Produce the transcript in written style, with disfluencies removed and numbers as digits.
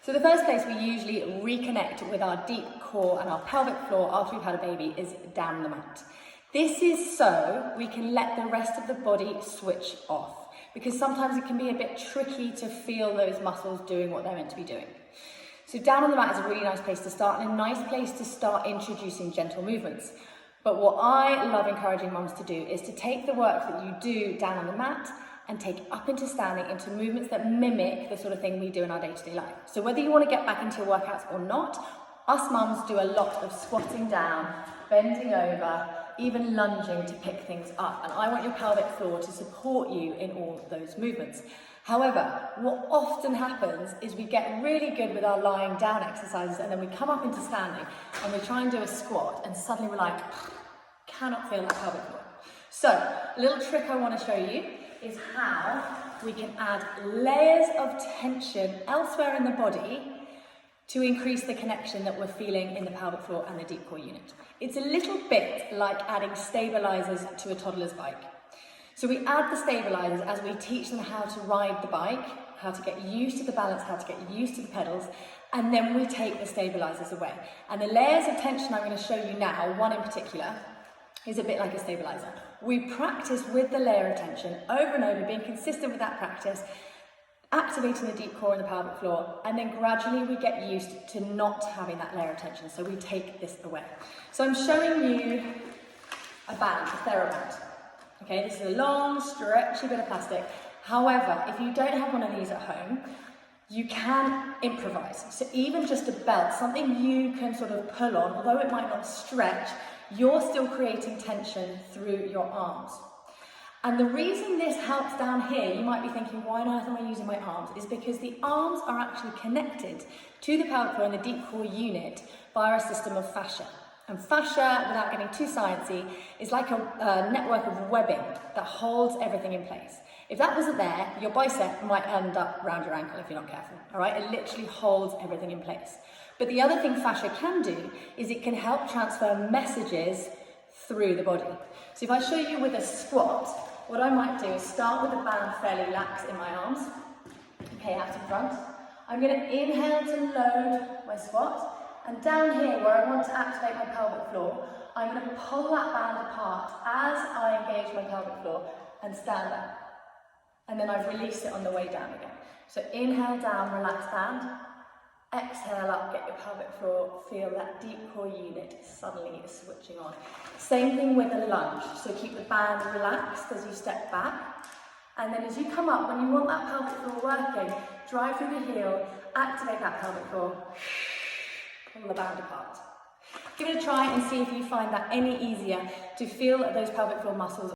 So the first place we usually reconnect with our deep core and our pelvic floor after we've had a baby is down on the mat. This is so we can let the rest of the body switch off, because sometimes it can be a bit tricky to feel those muscles doing what they're meant to be doing. So down on the mat is a really nice place to start, and a nice place to start introducing gentle movements. But what I love encouraging mums to do is to take the work that you do down on the mat and take up into standing, into movements that mimic the sort of thing we do in our day-to-day life. So whether you want to get back into your workouts or not, us mums do a lot of squatting down, bending over, even lunging to pick things up. And I want your pelvic floor to support you in all those movements. However, what often happens is we get really good with our lying down exercises, and then we come up into standing and we try and do a squat, and suddenly we're like, cannot feel that pelvic floor. So a little trick I want to show you is how we can add layers of tension elsewhere in the body to increase the connection that we're feeling in the pelvic floor and the deep core unit. It's a little bit like adding stabilisers to a toddler's bike. So we add the stabilisers as we teach them how to ride the bike, how to get used to the balance, how to get used to the pedals, and then we take the stabilisers away. And the layers of tension I'm going to show you now, one in particular, is a bit like a stabiliser. We practice with the layer of tension over and over, being consistent with that practice, activating the deep core and the pelvic floor, and then gradually we get used to not having that layer of tension, so we take this away. So I'm showing you a band, a TheraBand. Okay, this is a long, stretchy bit of plastic. However, if you don't have one of these at home, you can improvise. So even just a belt, something you can sort of pull on, although it might not stretch, you're still creating tension through your arms. And the reason this helps down here, you might be thinking, why on earth am I using my arms? Is because the arms are actually connected to the pelvic floor and the deep core unit via a system of fascia. And fascia, without getting too sciencey, is like a network of webbing that holds everything in place. If that wasn't there, your bicep might end up round your ankle if you're not careful, all right? It literally holds everything in place. But the other thing fascia can do is it can help transfer messages through the body. So if I show you with a squat, what I might do is start with the band fairly lax in my arms, okay, out in front. I'm going to inhale to load my squat. And down here, where I want to activate my pelvic floor, I'm going to pull that band apart as I engage my pelvic floor and stand up. And then I've released it on the way down again. So inhale down, relax band. Exhale up, get your pelvic floor, feel that deep core unit suddenly switching on. Same thing with a lunge. So keep the band relaxed as you step back. And then as you come up, when you want that pelvic floor working, drive through the heel, activate that pelvic floor. Pull the band apart. Give it a try and see if you find that any easier to feel those pelvic floor muscles